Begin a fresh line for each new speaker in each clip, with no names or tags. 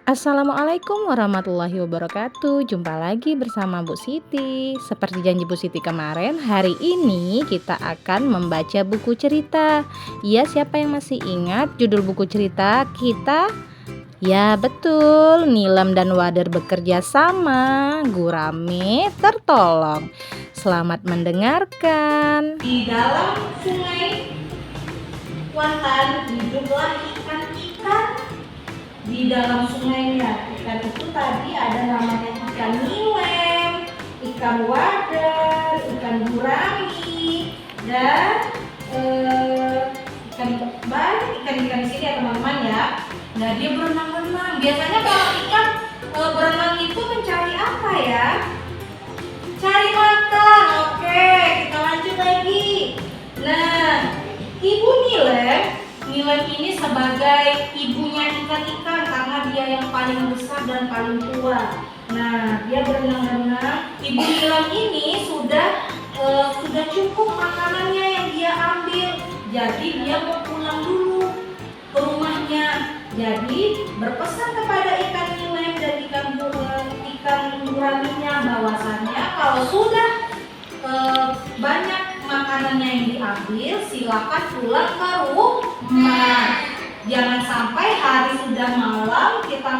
Assalamualaikum warahmatullahi wabarakatuh. Jumpa lagi bersama Bu Siti. Seperti janji Bu Siti kemarin, hari ini kita akan membaca buku cerita. Ya, siapa yang masih ingat judul buku cerita kita? Ya, betul. Nilam dan Wader bekerja sama, gurame tertolong. Selamat mendengarkan.
Di dalam sungai Kuantan hiduplah ikan-ikan di dalam sungainya. Ikan itu tadi ada namanya ikan nilem, ikan wader, ikan gurami, dan ikan banyak ikan-ikan di sini ya teman-teman ya. Nah, dia berenang-renang. Biasanya kalau ikan berenang itu mencari apa ya? Cari makan. Oke, kita lanjut lagi. Nah, Ibu Nilem ini sebagai ibunya ikan-ikan karena dia yang paling besar dan paling tua. Nah, dia berenang-renang. Ibu Nilem ini sudah cukup makanannya yang dia ambil. Jadi dia mau pulang dulu ke rumahnya. Jadi berpesan kepada ikan Nilem dan ikan guraminya bahwasannya kalau sudah banyak makanannya yang diambil, silakan pulang ke rumah. Jangan sampai hari sudah malam kita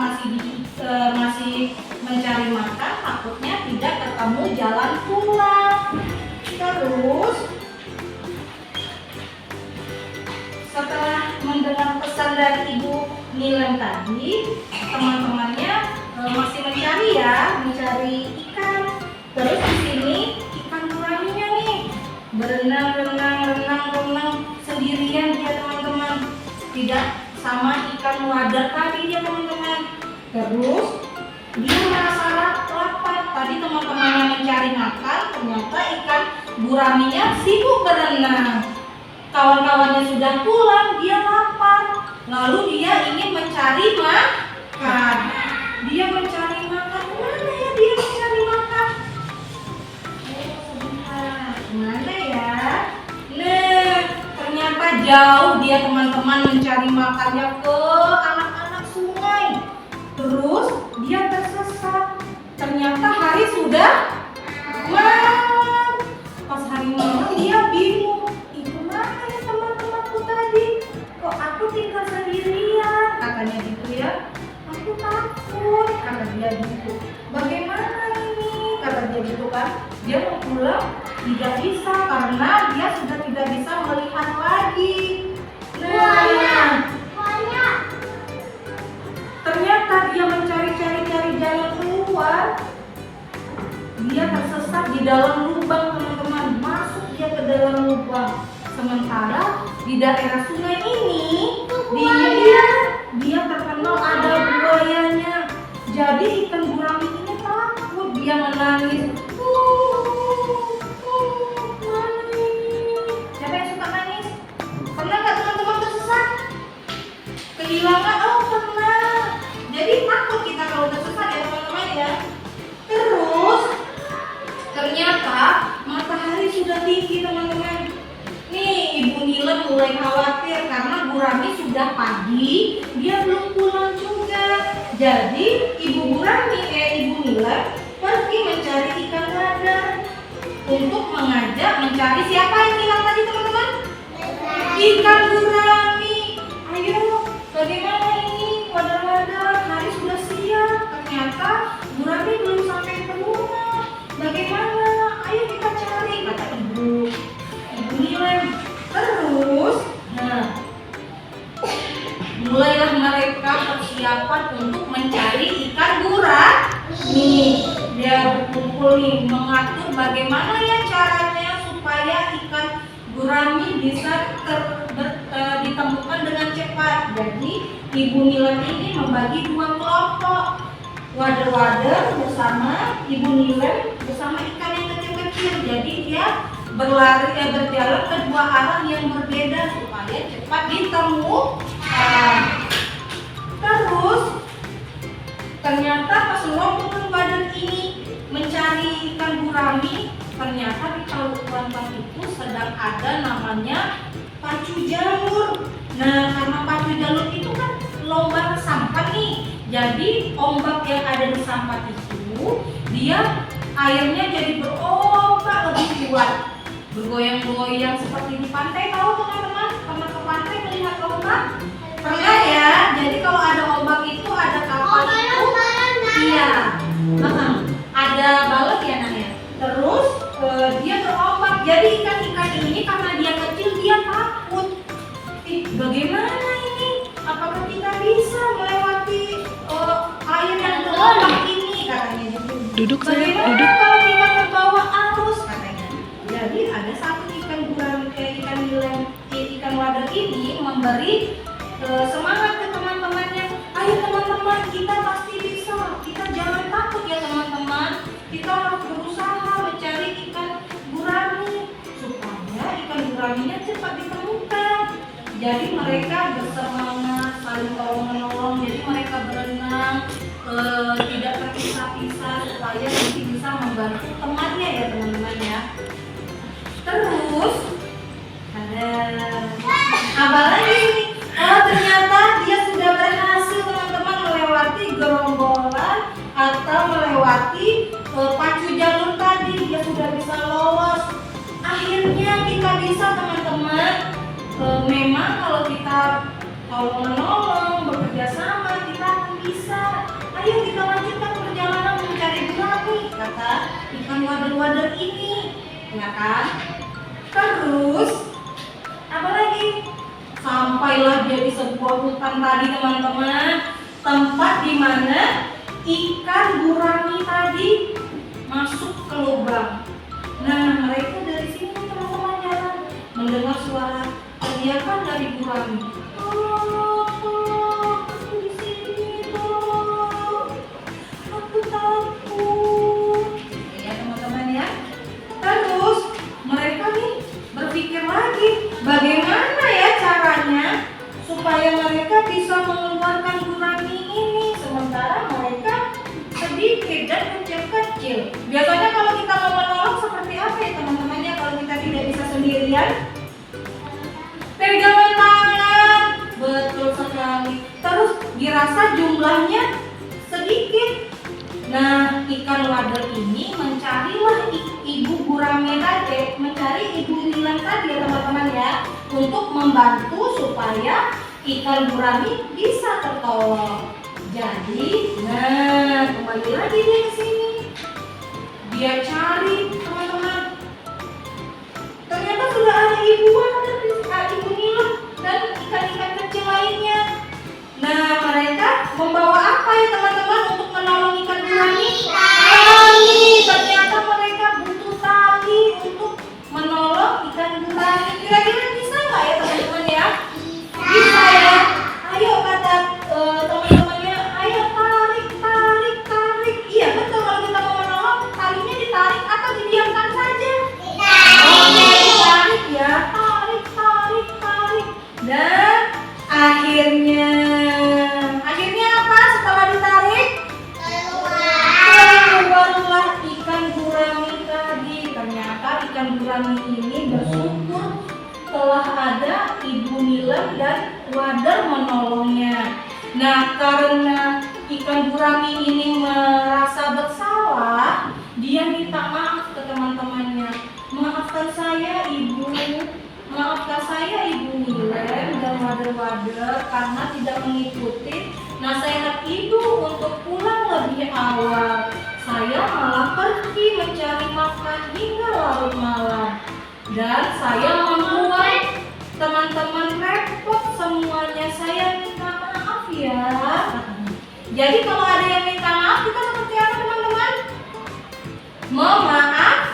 masih mencari makan, takutnya tidak ketemu jalan pulang. Terus setelah mendengar pesan dari Ibu Nilem tadi, teman-temannya masih mencari ikan. Terus di sini ikan guraminya nih berenang sendirian dia teman-teman, tidak sama ikan wader tadi dia teman-teman. Terus dia merasa lapar. Tadi teman-temannya mencari makan, ternyata ikan guraminya sibuk berenang. Kawan-kawannya sudah pulang, dia lapar. Lalu dia ingin mencari makan. Dia mencari makan. Mana ya dia mencari makan? Mana ya? Nah, ternyata jauh dia teman-teman mencari makannya ke anak-anak sungai. Terus dia tersesat. Ternyata hari sudah malam. Pas hari malam dia bingung. Itu mana ya teman-temanku tadi? Kok aku tinggal sendirian? Katanya gitu ya. Aku takut, kata dia gitu. Bagaimana ini? Kata dia gitu kan. Dia mau pulang tidak bisa karena dia sudah tidak bisa melihat lagi. Nah, ternyata dia mencari-cari jalan keluar. Dia tersesat di dalam lubang teman-teman. Masuk dia ke dalam lubang. Sementara di daerah sungai ini dia terkenal ada buayanya. Jadi ikan gurami ini takut, dia menangis. Mana ini? Siapa yang suka nangis? Pernah nggak teman-teman tersesat? Kehilangan? Oh pernah. Jadi takut kita kalau tersesat ya teman-teman ya. Terus ternyata matahari sudah tinggi teman-teman. Nih Ibu Nilem mulai khawatir karena gurami sudah pagi, dia belum pulang juga. Jadi Ibu Nilem pergi mencari ikan wader untuk mengajak mencari siapa yang hilang tadi teman-teman? Ikan gurami. Ayo, bagaimana ini? Wader-wader, hari sudah siang. Ternyata gurami belum sampai ke rumah. Bagaimana? Ayo kita cari, kata Ibu Nilem. Terus, mulailah mereka persiapan untuk mencari ikan gurami. Dia berkumpul nih, mengatur bagaimana ya caranya supaya ikan gurami bisa ditemukan dengan cepat. Jadi Ibu Nilem ini membagi dua kelompok. Wader-wader bersama Ibu Nilem bersama ikan yang kecil-kecil. Jadi dia berjalan ke dua arah yang berbeda supaya cepat ditemukan. Terus ternyata pas rombongan wader ini mencari ikan gurami, ternyata di Kuantan itu sedang ada namanya pacu jalur. Nah, karena pacu jalur itu kan lomba sampan nih, Jadi ombak yang ada di sampan itu dia airnya jadi berombak lebih kuat, bergoyang-goyang seperti di pantai. Tahu teman-teman pernah ke pantai melihat ombak? Pernah ya. Jadi kalau ada ombak itu ada kapal itu, iya, ada balon ya namanya. Terus dia berombak. Jadi ikan-ikan ini karena dia kecil dia takut. Bagaimana ini? Apakah kita bisa melewati air yang berombak ini? Katanya gitu.
Duduk saya,
Bagaimana
duduk.
kalau kita terbawa arus? Katanya. Jadi ada satu ikan gurami, ikan nila, ikan wader ini memberi semangat ke teman-temannya. Ayo teman-teman, kita pasti bisa. Kita jangan takut ya teman-teman. Kita harus berusaha mencari ikan gurami supaya ikan guraminya cepat ditemukan. Jadi mereka bersemangat, saling tolong menolong. Jadi mereka berenang tidak terpisah-pisah supaya nanti bisa membantu temannya ya teman-teman ya. Terus ada apa lagi nih? Oh ternyata dia sudah berhasil teman-teman melewati gerombolan atau melewati pacu jalur tadi. Dia sudah bisa lolos. Akhirnya kita bisa teman-teman. Memang kalau kita tolong menolong, bekerja sama, kita akan bisa. Ayo kita lanjutkan perjalanan mencari gurami, kata ikan wader-wader ini, ya kan? Terus apa lagi? Sampailah dia di sebuah hutan tadi teman-teman, tempat di mana ikan gurami tadi masuk ke lubang. Nah mereka dari sini teman-teman jalan mendengar suara teriakan dari gurami. Aku di sini dong. Aku takut. Ya teman-teman ya. Terus mereka nih berpikir lagi, bagaimana ya caranya supaya mereka bisa mengeluarkan gurami ini sementara mereka sedikit dan kecil-kecil. Biasanya kalau kita mau menolong seperti apa ya teman-teman ya kalau kita tidak bisa sendirian? Pegangan tangan, betul sekali. Terus dirasa jumlahnya sedikit. Nah, ikan wader ini mencarilah ibu gurami tadi, mencari ibu nilan tadi ya teman-teman ya, untuk membantu supaya ikan gurami bisa tertolong. Jadi, nah kembali lagi dia ke sini. Dia cari teman-teman. Ternyata sudah ada ibu wader, ibu nilan dan ikan-ikan kecil lainnya. Nah, mereka membawa apa ya teman-teman untuk menolong ikan gurami? Tali. Ternyata mereka butuh tali untuk menolong ikan gurami. Kira-kira bisa nggak ya teman-teman ya? Bisa ya. Ayo kata teman-temannya, ayo tarik, tarik, tarik. Iya betul, kalau kita mau menolong talinya ditarik atau didiamkan saja. Oke, tarik ya, tarik, tarik, tarik. Dan akhirnya apa setelah ditarik? Keluarlah ikan gurami tadi. Ternyata ikan gurami ini bersyukur telah ada ibu nilan dan wader menolongnya. Nah, karena ikan gurami ini merasa bersalah, dia minta maaf ke teman-temannya. Maafkan saya ibu, maafkan saya ibu nilan dan wader-wader karena tidak mengikuti nasihat ibu untuk pulang lebih awal. Saya malah pergi mencari makan hingga larut malam. Dan saya membuat teman-teman repot semuanya. Saya minta maaf ya. Jadi kalau ada yang minta maaf, kita seperti apa teman-teman? Memaafkan.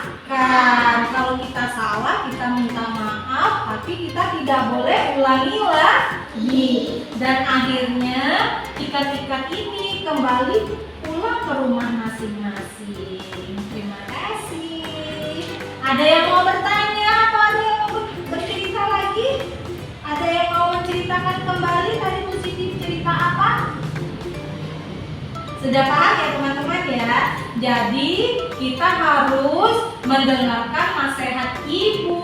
Kalau kita salah, kita minta maaf, tapi kita tidak boleh ulangi lagi. Dan akhirnya ikan-ikan ini kembali pulang ke rumah masing-masing. Terima kasih. Ada yang mau bertanya atau ada yang mau bercerita lagi? Ada yang mau menceritakan kembali tadi Bu Siti cerita apa? Sudah paham ya teman-teman ya? Jadi kita harus mendengarkan nasihat ibu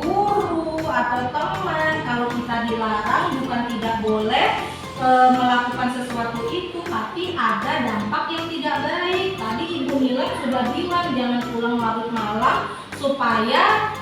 guru atau teman. Kalau kita dilarang bukan tidak boleh, melakukan sesuatu itu, tapi ada dampak yang tidak baik. Tadi Ibu Nilai sudah bilang jangan pulang larut malam supaya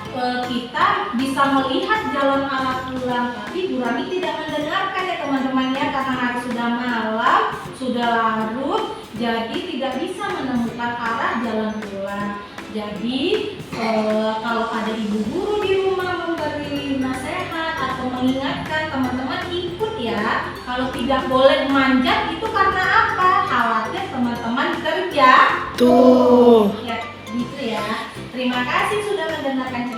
kita bisa melihat jalan arah pulang. Tapi Bu Rani tidak mendengarkan ya teman-teman ya, karena hari sudah malam, sudah larut, jadi tidak bisa menemukan arah jalan pulang. Jadi kalau ada ibu guru di rumah memberi nasihat atau mengingatkan, teman-teman ikut ya. Kalau tidak boleh manjat itu karena apa? Khawatir teman-teman terjatuh. Ya, gitu ya. Terima kasih sudah mendengarkan